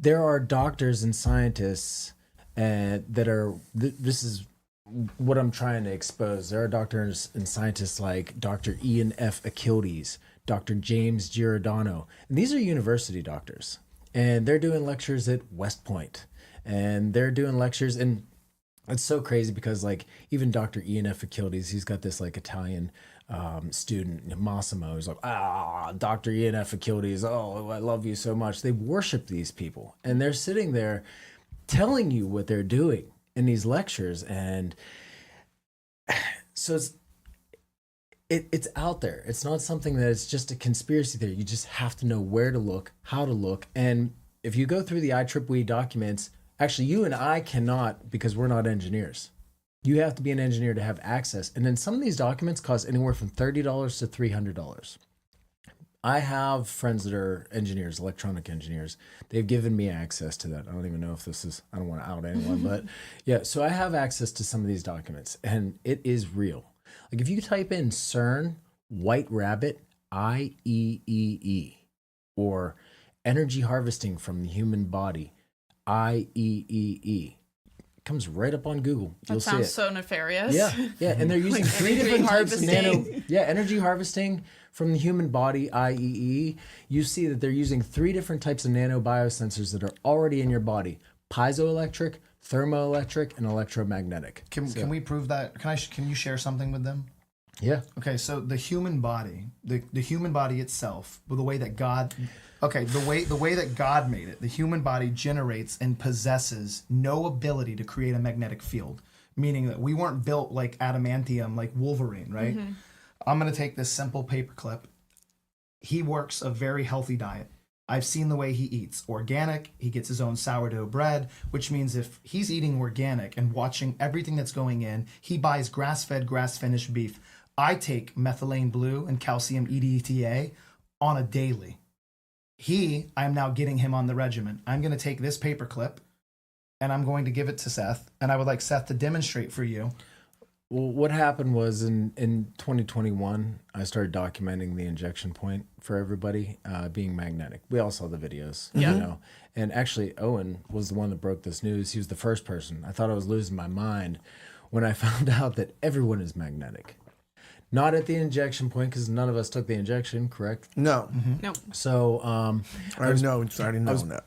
there are doctors and scientists that are, this is what I'm trying to expose. There are doctors and scientists like Dr. Ian F. Achilles, Dr. James Giordano, and these are university doctors, and they're doing lectures at West Point, and they're doing lectures, and it's so crazy because like even Dr. Ian F. Achilles, he's got this like Italian student, Massimo, who's like, Dr. Ian F. Achilles, oh, I love you so much. They worship these people, and they're sitting there telling you what they're doing in these lectures. And so it's out there. It's not something that it's just a conspiracy theory. You just have to know where to look, how to look. And if you go through the IEEE documents, actually you and I cannot, because we're not engineers. You have to be an engineer to have access. And then some of these documents cost anywhere from $30 to $300. I have friends that are engineers, electronic engineers. They've given me access to that. I don't even know if this is, I don't want to out anyone, but yeah. So I have access to some of these documents, and it is real. Like if you type in CERN, White Rabbit, IEEE, or energy harvesting from the human body, IEEE, it comes right up on Google. You'll see it. That sounds so nefarious. Yeah. And they're using Like three energy different types of harvesting. energy harvesting from the human body, IEEE. You see that they're using 3 different types of nanobiosensors that are already in your body: piezoelectric, thermoelectric, and electromagnetic. Can we prove that? Can you share something with them? Yeah. Okay, so the human body, the human body itself, the way that God, the way that God made it, the human body generates and possesses no ability to create a magnetic field, meaning that we weren't built like adamantium, like Wolverine, right? Mm-hmm. I'm going to take this simple paperclip. He works a very healthy diet. I've seen the way he eats. Organic, he gets his own sourdough bread, which means if he's eating organic and watching everything that's going in, he buys grass-fed, grass-finished beef. I take methylene blue and calcium EDTA on a daily. I am now getting him on the regimen. I'm going to take this paperclip and I'm going to give it to Seth, and I would like Seth to demonstrate for you. Well, what happened was in 2021, I started documenting the injection point for everybody being magnetic. We all saw the videos, you know. And actually, Owen was the one that broke this news. He was the first person. I thought I was losing my mind when I found out that everyone is magnetic. Not at the injection point, because none of us took the injection, correct? No. Mm-hmm. No. So I was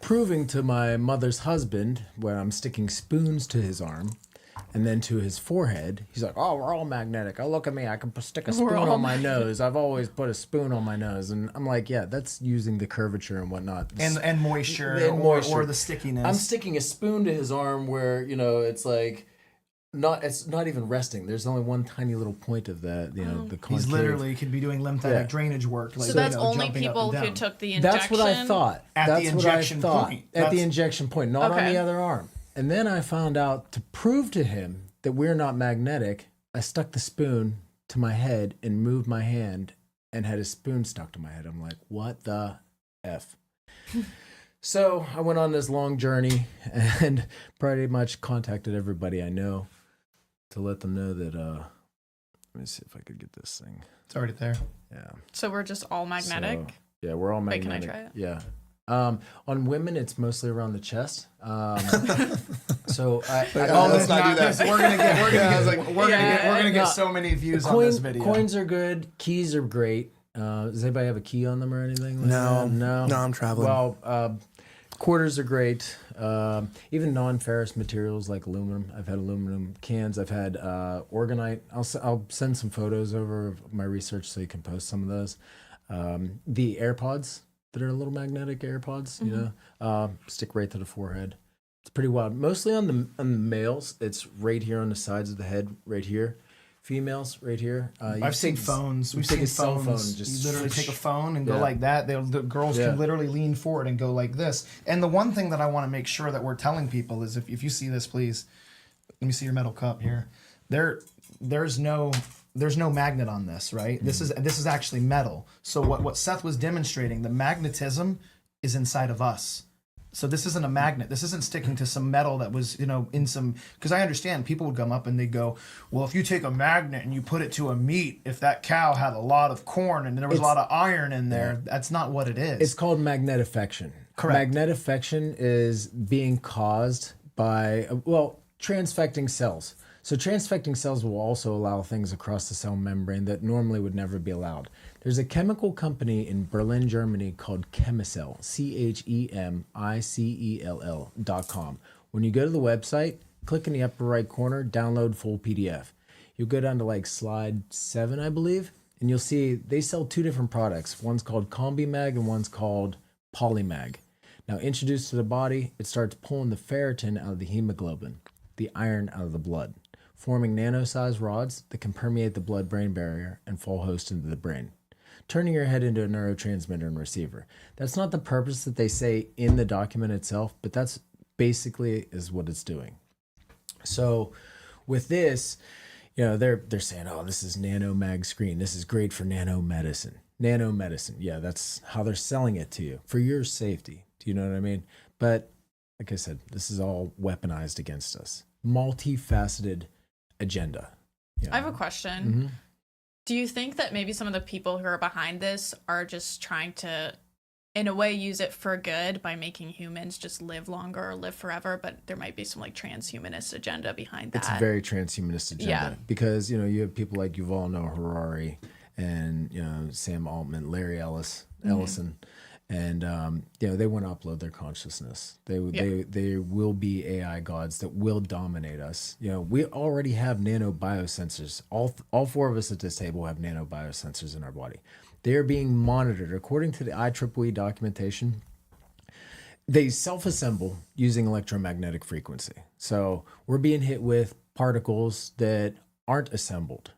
proving to my mother's husband when I'm sticking spoons to his arm and then to his forehead. He's like, oh, we're all magnetic. Oh, look at me. I can stick a spoon on my nose. I've always put a spoon on my nose. And I'm like, yeah, that's using the curvature and whatnot. And moisture, or the stickiness. I'm sticking a spoon to his arm where, you know, it's like, it's not even resting. There's only one tiny little point of that, you know, the concave. He's literally could be doing lymphatic drainage work. Like, so that's only jumping people up and who down. took the injection? That's what I thought. At the injection point. At the injection point, not on the other arm. And then I found out, to prove to him that we're not magnetic, I stuck the spoon to my head and moved my hand and had a spoon stuck to my head. I'm like, what the F? So I went on this long journey and pretty much contacted everybody I know to let them know that, let me see if I could get this thing. It's already there. Yeah. So we're just all magnetic? So, yeah, we're all magnetic. Wait, can I try it? Yeah. On women, it's mostly around the chest. So let's not do that. We're gonna get so many views on this video. Coins are good. Keys are great. Does anybody have a key on them or anything? Like No. That? No, I'm traveling. Well, quarters are great. Even non-ferrous materials like aluminum. I've had aluminum cans. I've had orgonite. I'll send some photos over of my research so you can post some of those. The AirPods that are little magnetic AirPods, you know, stick right to the forehead. It's pretty wild. Mostly on the males, it's right here on the sides of the head, right here. Females, right here. I've seen phones. We've seen cell phone. phones. Just You literally take a phone and go like that. The girls can literally lean forward and go like this. And the one thing that I want to make sure that we're telling people is, if you see this, please, let me see your metal cup here. There's no magnet on this, right? This is actually metal. So what Seth was demonstrating, the magnetism is inside of us. So this isn't a magnet. This isn't sticking to some metal that was, you know, in some, because I understand people would come up and they go, well, if you take a magnet and you put it to a meat, if that cow had a lot of corn and there was a lot of iron in there, that's not what it is. It's called magnetofection. Correct. Magnetofection is being caused by, transfecting cells. So transfecting cells will also allow things across the cell membrane that normally would never be allowed. There's a chemical company in Berlin, Germany called Chemicell, CHEMICELL.com. When you go to the website, click in the upper right corner, download full PDF. You'll go down to like slide 7, I believe, and you'll see they sell 2 different products. One's called CombiMag and one's called Polymag. Now, introduced to the body, it starts pulling the ferritin out of the hemoglobin, the iron out of the blood, forming nano-sized rods that can permeate the blood-brain barrier and fall host into the brain, turning your head into a neurotransmitter and receiver. That's not the purpose that they say in the document itself, but that's basically is what it's doing. So with this, they're saying, oh, this is nanomag screen. This is great for nanomedicine. Nanomedicine, yeah, that's how they're selling it to you for your safety. Do you know what I mean? But like I said, this is all weaponized against us. Multifaceted agenda. I have a question. Mm-hmm. Do you think that maybe some of the people who are behind this are just trying to, in a way, use it for good by making humans just live longer or live forever? But there might be some like transhumanist agenda behind that. It's a very transhumanist agenda. Yeah. Because, you have people like Yuval Noah Harari and, Sam Altman, Larry Ellison. And, they want to upload their consciousness. They will be AI gods that will dominate us. We already have nanobiosensors. All 4 of us at this table have nanobiosensors in our body. They are being monitored. According to the IEEE documentation, they self-assemble using electromagnetic frequency. So we're being hit with particles that aren't assembled.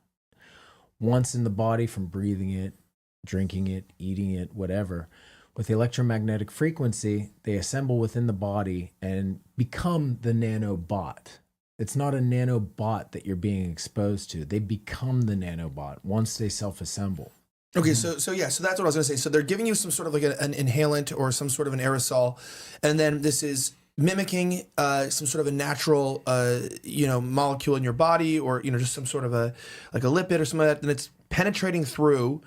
Once in the body from breathing it, drinking it, eating it, whatever. With the electromagnetic frequency, they assemble within the body and become the nanobot. It's not a nanobot that you're being exposed to. They become the nanobot once they self-assemble. Okay, so that's what I was going to say. So they're giving you some sort of like an inhalant or some sort of an aerosol, and then this is mimicking some sort of a natural, molecule in your body, or just some sort of a lipid or something like that. And it's penetrating through.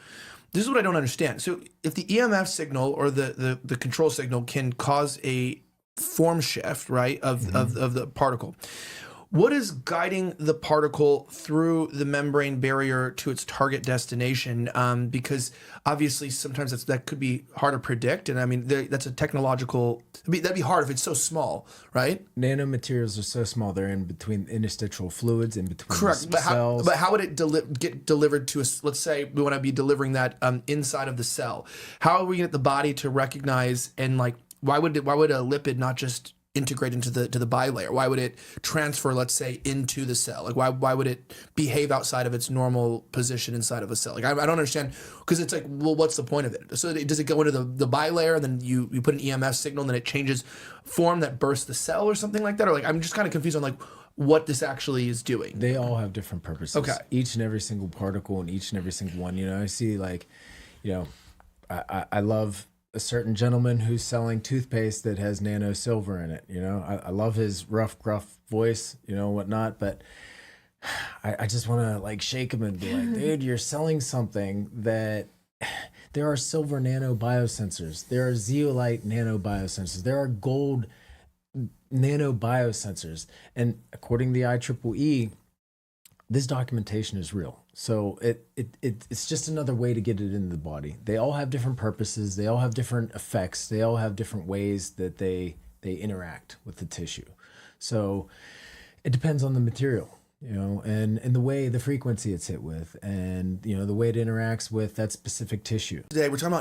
This is what I don't understand. So if the EMF signal or the control signal can cause a form shift, right, of the particle, what is guiding the particle through the membrane barrier to its target destination? Because obviously sometimes that could be hard to predict. And I mean, that's a technological, that'd be hard if it's so small, right? Nanomaterials are so small, they're in between interstitial fluids, in between Correct. cells. But how would it get delivered to us? Let's say we want to be delivering that inside of the cell. How are we going to get the body to recognize, and like, why would a lipid not just integrate into the bilayer? Why would it transfer, let's say, into the cell? Like, why would it behave outside of its normal position inside of a cell? Like, I don't understand, because it's like, well, what's the point of it? So does it go into the bilayer, and then you put an EMF signal, and then it changes form that bursts the cell or something like that? Or like, I'm just kind of confused on like what this actually is doing. They all have different purposes. Okay. Each and every single particle and each and every single one. I see like, I love a certain gentleman who's selling toothpaste that has nano silver in it. I love his rough, gruff voice, whatnot, but I just want to like shake him and be like, dude, you're selling something that there are silver nanobiosensors. There are zeolite nanobiosensors. There are gold nanobiosensors. And according to the IEEE, this documentation is real. So it's just another way to get it into the body. They all have different purposes. They all have different effects. They all have different ways that they interact with the tissue. So it depends on the material, and the way, the frequency it's hit with, and, the way it interacts with that specific tissue. Today we're talking about